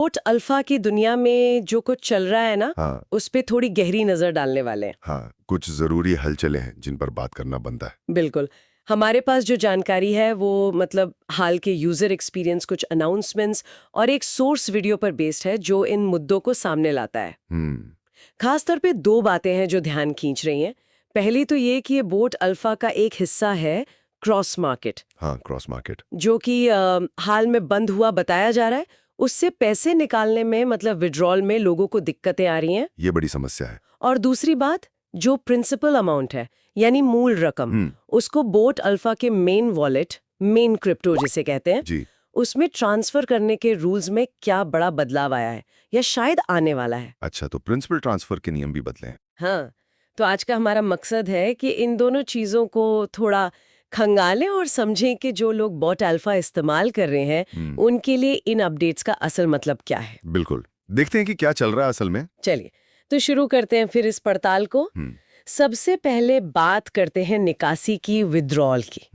Port alpha की दुनिया में जो कुछ चल रहा है ना, हाँ उस पे थोड़ी गहरी नजर डालने वाले हैं। हाँ, कुछ जरूरी हलचलें हैं जिन पर बात करना बनता है। बिल्कुल। हमारे पास जो जानकारी है वो मतलब हाल के यूजर एक्सपीरियंस, कुछ अनाउंसमेंट्स और एक सोर्स वीडियो पर बेस्ड है जो इन मुद्दों को सामने लाता है। हम्म। खासतौर पे दो बातें हैं जो ध्यान खींच रही हैं। पहली तो ये कि ये बोट अल्फा का एक हिस्सा है क्रॉस मार्केट, हाँ, क्रॉस मार्केट। जो कि हाल में बंद हुआ बताया जा रहा है। उससे पैसे निकालने में मतलब विड्रॉल में लोगों को दिक्कतें आ रही हैं। ये बड़ी समस्या है। और दूसरी बात, जो प्रिंसिपल अमाउंट है यानी मूल रकम, उसको बोट अल्फा के मेन वॉलेट, मेन क्रिप्टो जिसे कहते हैं, जी। उसमें ट्रांसफर करने के रूल्स में क्या बड़ा बदलाव आया है या शायद आने वाला है। अच्छा, तो प्रिंसिपल ट्रांसफर के नियम भी बदले हैं। हाँ, तो आज का हमारा मकसद है कि इन दोनों चीजों को थोड़ा खंगालें और समझें कि जो लोग बॉट अल्फा इस्तेमाल कर रहे हैं उनके लिए इन अपडेट्स का असल मतलब क्या है। बिल्कुल, देखते हैं कि क्या चल रहा है असल में। चलिए, तो शुरू करते हैं फिर इस पड़ताल को। सबसे पहले बात करते हैं निकासी की, विड्रॉल की।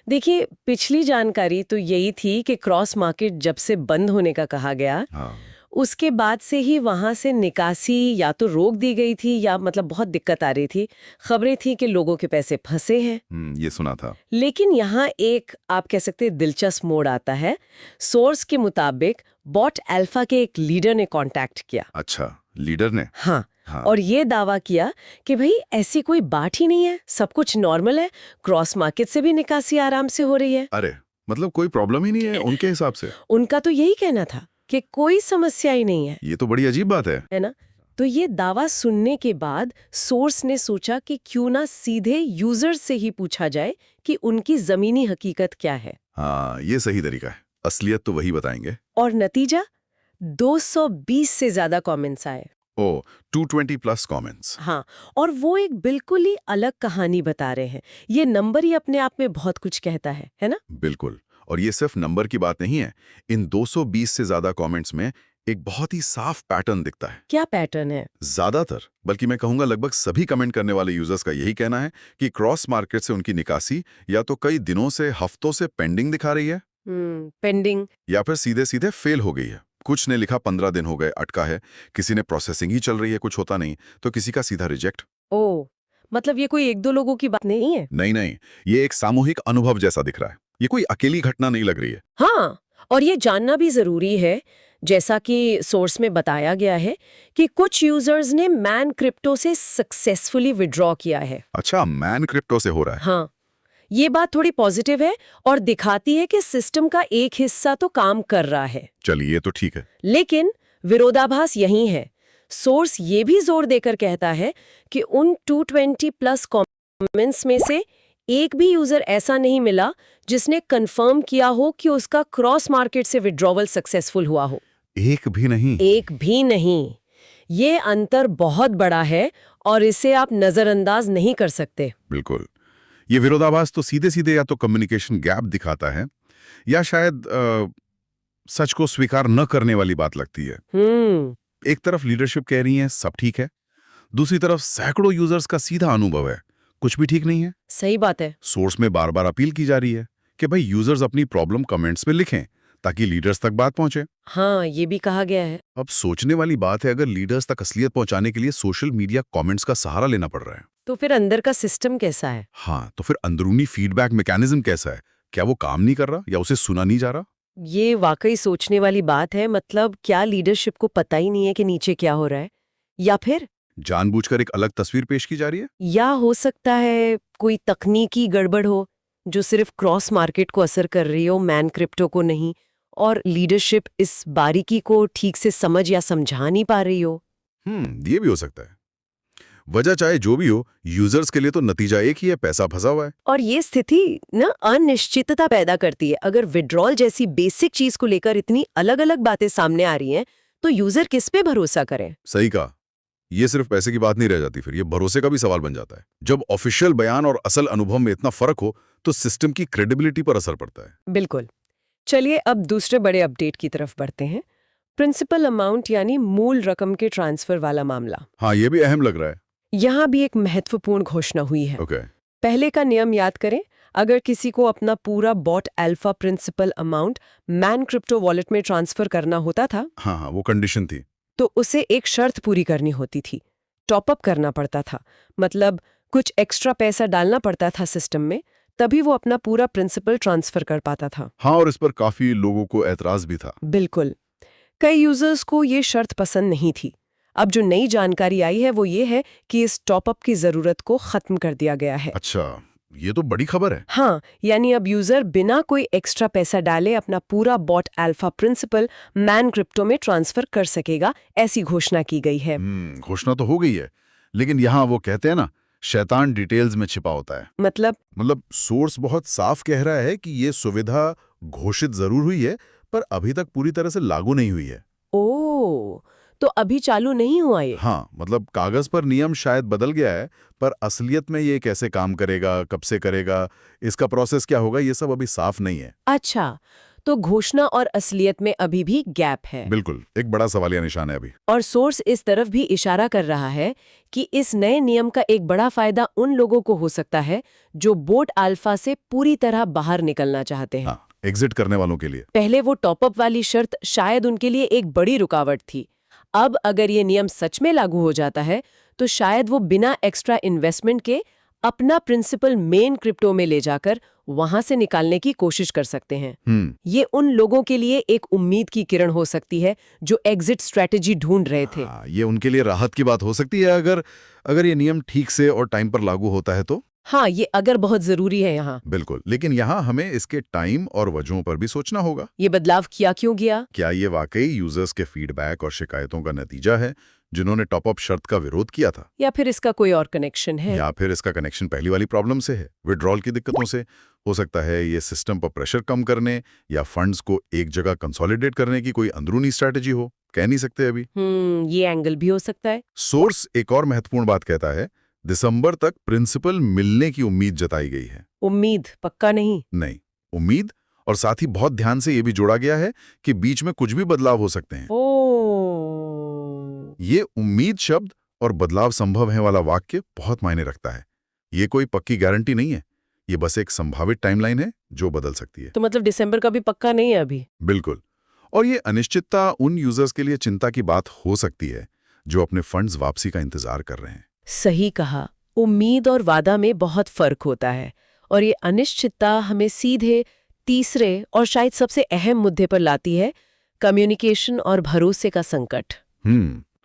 देखिए, पिछली जानकारी तो यही थी कि क्रॉस मार्केट जब से बंद होने का कहा गया, हाँ। उसके बाद से ही वहां से निकासी या तो रोक दी गई थी या मतलब बहुत दिक्कत आ रही थी। खबरें थी कि लोगों के पैसे फंसे हैं। ये सुना था। लेकिन यहाँ एक आप कह सकते हैं दिलचस्प मोड़ आता है। सोर्स के मुताबिक बॉट अल्फा के एक लीडर ने कांटेक्ट किया। अच्छा, लीडर ने? हाँ, हाँ। और ये दावा किया कि भाई ऐसी कोई बात ही नहीं है, सब कुछ नॉर्मल है, क्रॉस मार्केट से भी निकासी आराम से हो रही है। अरे, मतलब कोई प्रॉब्लम ही नहीं है उनके हिसाब से? उनका तो यही कहना था कि कोई समस्या ही नहीं है। ये तो बड़ी अजीब बात है ना? तो ये दावा सुनने के बाद सोर्स ने सोचा कि क्यों ना सीधे यूजर से ही पूछा जाए कि उनकी जमीनी हकीकत क्या है। हाँ, ये सही तरीका है। असलियत तो वही बताएंगे। और नतीजा, 220 से ज्यादा कमेंट्स आए। ओ, 220 प्लस कमेंट्स। हाँ, और वो एक बिल्कुल ही अलग कहानी बता रहे हैं। ये नंबर ही अपने आप में बहुत कुछ कहता है ना? बिल्कुल। और ये सिर्फ नंबर की बात नहीं है। इन 220 से ज्यादा कमेंट्स में एक बहुत ही साफ पैटर्न दिखता है। क्या पैटर्न है? ज्यादातर, बल्कि मैं कहूंगा लगभग सभी कमेंट करने वाले यूजर्स का यही कहना है कि क्रॉस मार्केट से उनकी निकासी या तो कई दिनों से, हफ्तों से पेंडिंग दिखा रही है, पेंडिंग, या फिर सीधे सीधे फेल हो गई है। कुछ ने लिखा 15 दिन हो गए, अटका है। किसी ने प्रोसेसिंग ही चल रही है, कुछ होता नहीं। तो किसी का सीधा रिजेक्ट। ओ, मतलब ये कोई एक दो लोगों की बात नहीं है। नहीं नहीं, ये एक सामूहिक अनुभव जैसा दिख रहा है। ये कोई अकेली घटना नहीं लग रही है। हाँ, और ये जानना भी जरूरी है, जैसा कि सोर्स में बताया गया है, कि कुछ यूजर्स ने मैन क्रिप्टो से सक्सेसफुली विड्रॉ किया है। अच्छा, मैन क्रिप्टो से हो रहा है। हाँ, ये बात थोड़ी पॉजिटिव है और दिखाती है कि सिस्टम का एक हिस्सा तो काम कर रहा है। चलिए, ये तो ठीक है। लेकिन विरोधाभास यही है। सोर्स ये भी जोर देकर कहता है कि उन 220 प्लस कमेंट्स में से एक भी यूजर ऐसा नहीं मिला जिसने कंफर्म किया हो कि उसका क्रॉस मार्केट से विड्रॉवल सक्सेसफुल हुआ हो। एक भी नहीं? एक भी नहीं। ये अंतर बहुत बड़ा है और इसे आप नजरअंदाज नहीं कर सकते। बिल्कुल। ये विरोधाभास तो सीधे सीधे या तो कम्युनिकेशन गैप दिखाता है, या शायद सच को स्वीकार न करने वाली बात लगती है। एक तरफ लीडरशिप कह रही है सब ठीक है, दूसरी तरफ सैकड़ों यूजर्स का सीधा अनुभव है कुछ भी ठीक नहीं है। सही बात है। सोर्स में बार बार अपील की जा रही है कि भाई यूजर्स अपनी प्रॉब्लम कमेंट्स में लिखें ताकि लीडर्स तक बात पहुंचे। हाँ, ये भी कहा गया है। अब सोचने वाली बात है, अगर लीडर्स तक असलियत पहुंचाने के लिए सोशल मीडिया कमेंट्स का सहारा लेना पड़ रहा है, तो फिर अंदर का सिस्टम कैसा है? हाँ, तो फिर अंदरूनी फीडबैक मैकेनिज्म कैसा है? क्या वो काम नहीं कर रहा या उसे सुना नहीं जा रहा? ये वाकई सोचने वाली बात है। मतलब क्या लीडरशिप को पता ही नहीं है कि नीचे क्या हो रहा है, या फिर जानबूझकर एक अलग तस्वीर पेश की जा रही है? या हो सकता है कोई तकनीकी गड़बड़ हो जो सिर्फ क्रॉस मार्केट को असर कर रही हो, मैन क्रिप्टो को नहीं, और लीडरशिप इस बारीकी को ठीक से समझ या समझा नहीं पा रही हो। ये भी हो सकता है। वजह चाहे जो भी हो, यूजर्स के लिए तो नतीजा एक ही है, पैसा फंसा हुआ है। और ये स्थिति ना अनिश्चितता पैदा करती है। अगर विड्रॉल जैसी बेसिक चीज को लेकर इतनी अलग अलग बातें सामने आ रही हैं, तो यूजर किस पे भरोसा करें? सही कहा। ये सिर्फ पैसे की बात नहीं रह जाती, फिर ये भरोसे का भी सवाल बन जाता है। जब ऑफिशियल बयान और असल अनुभव में इतना फर्क हो तो सिस्टम की क्रेडिबिलिटी पर असर पड़ता है। बिल्कुल। चलिए अब दूसरे बड़े अपडेट की तरफ बढ़ते हैं। प्रिंसिपल अमाउंट यानी मूल रकम के ट्रांसफर वाला मामला। हाँ, ये भी अहम लग रहा है। यहाँ भी एक महत्वपूर्ण घोषणा हुई है। ओके। पहले का नियम याद करें, अगर किसी को अपना पूरा bot alpha principal amount main crypto wallet में ट्रांसफर करना होता था, हाँ हाँ, वो कंडीशन थी। तो उसे एक शर्त पूरी करनी होती थी। टॉपअप करना पड़ता था, मतलब कुछ एक्स्ट्रा पैसा डालना पड़ता था सिस्टम में, तभी वो अपना पूरा प्रिंसिपल ट्रांसफर कर पाता था। हाँ, और इस पर काफी लोगों को ऐतराज भी था। बिल्कुल। कई यूजर्स को ये शर्त पसंद नहीं थी। अब जो नई जानकारी आई है वो ये है कि इस टॉपअप की जरूरत को खत्म कर दिया गया है। अच्छा, ये तो बड़ी खबर है। हाँ, यानी अब यूजर बिना कोई एक्स्ट्रा पैसा डाले अपना पूरा bot alpha principal main crypto में ट्रांसफर कर सकेगा, ऐसी घोषणा की गई है। घोषणा तो हो गई है, लेकिन यहाँ वो कहते हैं ना, शैतान डिटेल्स में छिपा होता है। मतलब सोर्स बहुत साफ कह रहा है कि ये सुविधा घोषित जरूर हुई है, पर अभी तक पूरी तरह से लागू नहीं हुई है। ओ, तो अभी चालू नहीं हुआ ये? हाँ, मतलब कागज पर नियम शायद बदल गया है, पर असलियत में ये कैसे काम करेगा, कब से करेगा, इसका प्रोसेस क्या होगा, ये सब अभी साफ नहीं है। अच्छा, तो घोषणा और असलियत में अभी भी गैप है। बिल्कुल, एक बड़ा सवालिया निशान है अभी। और सोर्स इस तरफ भी इशारा कर रहा है कि इस नए नियम का एक बड़ा फायदा उन लोगों को हो सकता है जो बोट अल्फा से पूरी तरह बाहर निकलना चाहते हैं। हाँ, एग्जिट करने वालों के लिए। पहले वो टॉपअप वाली शर्त शायद उनके लिए एक बड़ी रुकावट थी। अब अगर ये नियम सच में लागू हो जाता है तो शायद वो बिना एक्स्ट्रा इन्वेस्टमेंट के अपना प्रिंसिपल मेन क्रिप्टो में ले जाकर वहां से निकालने की कोशिश कर सकते हैं। ये उन लोगों के लिए एक उम्मीद की किरण हो सकती है जो एग्जिट स्ट्रेटेजी ढूंढ रहे थे। हाँ, ये उनके लिए राहत की बात हो सकती है अगर ये नियम ठीक से और टाइम पर लागू होता है तो। हाँ, ये अगर बहुत जरूरी है यहाँ। बिल्कुल, लेकिन यहाँ हमें इसके टाइम और वजहों पर भी सोचना होगा। ये बदलाव क्यों गया? क्या ये वाकई यूजर्स के फीडबैक और शिकायतों का नतीजा है, जिन्होंने टॉपअप शर्त का विरोध किया था? या फिर इसका कोई और कनेक्शन है? या फिर इसका कनेक्शन पहली वाली प्रॉब्लम से है, विड्रॉल की दिक्कतों से? हो सकता है ये सिस्टम पर प्रेशर कम करने या फंड्स को एक जगह कंसोलिडेट करने की कोई अंदरूनी स्ट्रैटेजी हो, कह नहीं सकते अभी। ये एंगल भी हो सकता है। सोर्स एक और महत्वपूर्ण बात कहता है, दिसंबर तक प्रिंसिपल मिलने की उम्मीद जताई गई है। उम्मीद, पक्का नहीं। नहीं, उम्मीद, और साथ ही बहुत ध्यान से ये भी जोड़ा गया है कि बीच में कुछ भी बदलाव हो सकते हैं। ये उम्मीद शब्द और बदलाव संभव है वाला वाक्य बहुत मायने रखता है। ये कोई पक्की गारंटी नहीं है, ये बस एक संभावित टाइमलाइन है जो बदल सकती है। तो मतलब दिसंबर का भी पक्का नहीं है अभी? बिल्कुल, और ये अनिश्चितता उन यूजर्स के लिए चिंता की बात हो सकती है जो अपने फंड्स वापसी का इंतजार कर रहे हैं। सही कहा, उम्मीद और वादा में बहुत फर्क होता है, और ये अनिश्चितता हमें सीधे तीसरे और शायद सबसे अहम मुद्दे पर लाती है, कम्युनिकेशन और भरोसे का संकट।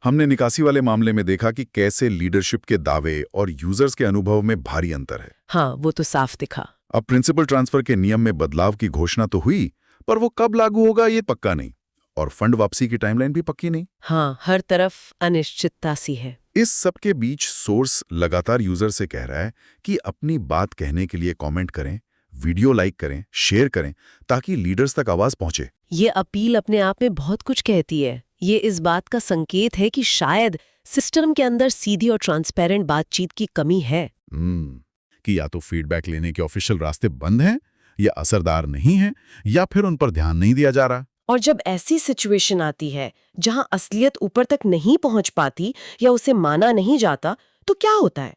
हमने निकासी वाले मामले में देखा कि कैसे लीडरशिप के दावे और यूजर्स के अनुभव में भारी अंतर है। हाँ, वो तो साफ दिखा। अब प्रिंसिपल ट्रांसफर के नियम में बदलाव की घोषणा तो हुई, पर वो कब लागू होगा ये पक्का नहीं, और फंड वापसी की टाइमलाइन भी पक्की नहीं। हाँ, हर तरफ अनिश्चितता सी है। इस सब के बीच सोर्स लगातार यूजर से कह रहा है कि अपनी बात कहने के लिए कमेंट करें, वीडियो लाइक करें, शेयर करें, ताकि लीडर्स तक आवाज पहुंचे। ये अपील अपने आप में बहुत कुछ कहती है। ये इस बात का संकेत है कि शायद सिस्टम के अंदर सीधी और ट्रांसपेरेंट बातचीत की कमी है। कि या तो फीडबैक लेने के ऑफिशियल रास्ते बंद हैं, या असरदार नहीं हैं, या फिर उन पर ध्यान नहीं दिया जा रहा। और जब ऐसी सिचुएशन आती है जहां असलियत ऊपर तक नहीं पहुंच पाती या उसे माना नहीं जाता, तो क्या होता है?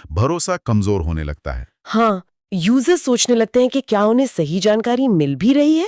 भरोसा कमजोर होने लगता है। हाँ, यूजर्स सोचने लगते हैं कि क्या उन्हें सही जानकारी मिल भी रही है,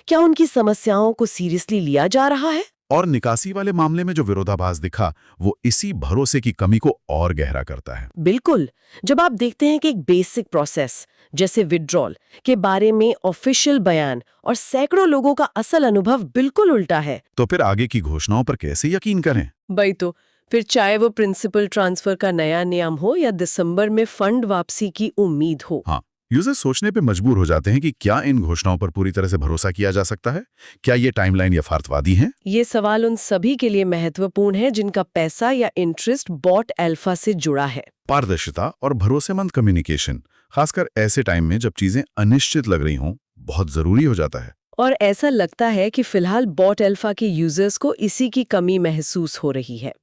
क्या उनकी समस्याओं को सीरियसली लिया जा रहा है। और निकासी वाले मामले में जो विरोधाभास दिखा, वो इसी भरोसे की कमी को और गहरा करता है। बिल्कुल, जब आप देखते हैं कि एक बेसिक प्रोसेस जैसे विड्रॉल के बारे में ऑफिशियल बयान और सैकड़ों लोगों का असल अनुभव बिल्कुल उल्टा है, तो फिर आगे की घोषणाओं पर कैसे यकीन करें? भाई तो फिर चाहे वो प्रिंसिपल ट्रांसफर का नया नियम हो या दिसंबर में फंड वापसी की उम्मीद हो। हाँ, यूजर सोचने पे मजबूर हो जाते हैं कि क्या इन घोषणाओं पर पूरी तरह से भरोसा किया जा सकता है? क्या ये टाइमलाइन यथार्थवादी है? ये सवाल उन सभी के लिए महत्वपूर्ण है जिनका पैसा या इंटरेस्ट बॉट अल्फा से जुड़ा है। पारदर्शिता और भरोसेमंद कम्युनिकेशन, खासकर ऐसे टाइम में जब चीजें अनिश्चित लग रही हों, बहुत जरूरी हो जाता है। और ऐसा लगता है कि फिलहाल बॉट अल्फा के यूजर्स को इसी की कमी महसूस हो रही है।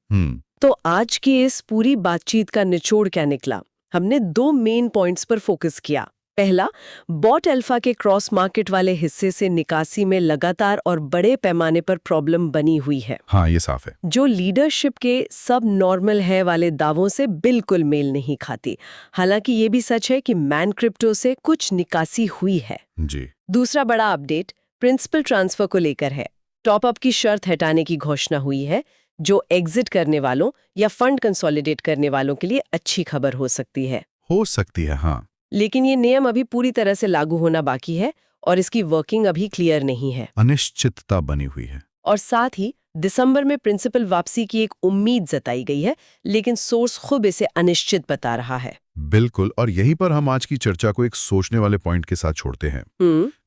तो आज की इस पूरी बातचीत का निचोड़ क्या निकला? हमने 2 मेन पॉइंट्स पर फोकस किया। पहला, बॉट अल्फा के क्रॉस मार्केट वाले हिस्से से निकासी में लगातार और बड़े पैमाने पर प्रॉब्लम बनी हुई है, हाँ, ये साफ है। जो लीडरशिप के सब नॉर्मल है वाले दावों से बिल्कुल मेल नहीं खाती। हालांकि ये भी सच है कि मैन क्रिप्टो से कुछ निकासी हुई है। जी। दूसरा बड़ा अपडेट प्रिंसिपल ट्रांसफर को लेकर है। टॉपअप की शर्त हटाने की घोषणा हुई है, जो एग्जिट करने वालों या फंड कंसोलिडेट करने वालों के लिए अच्छी खबर हो सकती है। हो सकती है, हाँ। लेकिन ये नियम अभी पूरी तरह से लागू होना बाकी है और इसकी वर्किंग अभी क्लियर नहीं है। अनिश्चितता बनी हुई है। और साथ ही दिसंबर में प्रिंसिपल वापसी की एक उम्मीद जताई गई है, लेकिन सोर्स खुद इसे अनिश्चित बता रहा है। बिल्कुल, और यहीं पर हम आज की चर्चा को एक सोचने वाले पॉइंट के साथ छोड़ते हैं।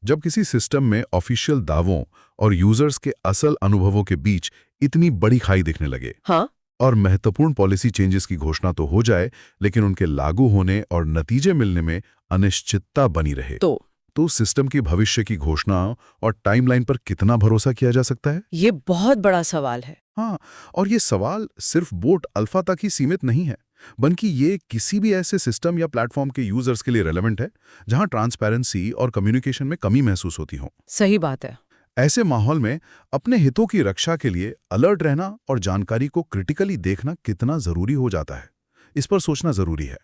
जब किसी सिस्टम में ऑफिशियल दावों और यूजर्स के असल अनुभवों के बीच इतनी बड़ी खाई दिखने लगे, हाँ, और महत्वपूर्ण पॉलिसी चेंजेस की घोषणा तो हो जाए, लेकिन उनके लागू होने और नतीजे मिलने में अनिश्चितता बनी रहे, तो उस सिस्टम की भविष्य की घोषणा और टाइमलाइन पर कितना भरोसा किया जा सकता है? ये बहुत बड़ा सवाल है। हाँ, और ये सवाल सिर्फ बोट अल्फा तक ही सीमित नहीं है, बल्कि ये किसी भी ऐसे सिस्टम या प्लेटफॉर्म के यूजर्स के लिए रेलेवेंट है जहां ट्रांसपेरेंसी और कम्युनिकेशन में कमी महसूस होती हो। सही बात है। ऐसे माहौल में अपने हितों की रक्षा के लिए अलर्ट रहना और जानकारी को क्रिटिकली देखना कितना जरूरी हो जाता है, इस पर सोचना जरूरी है।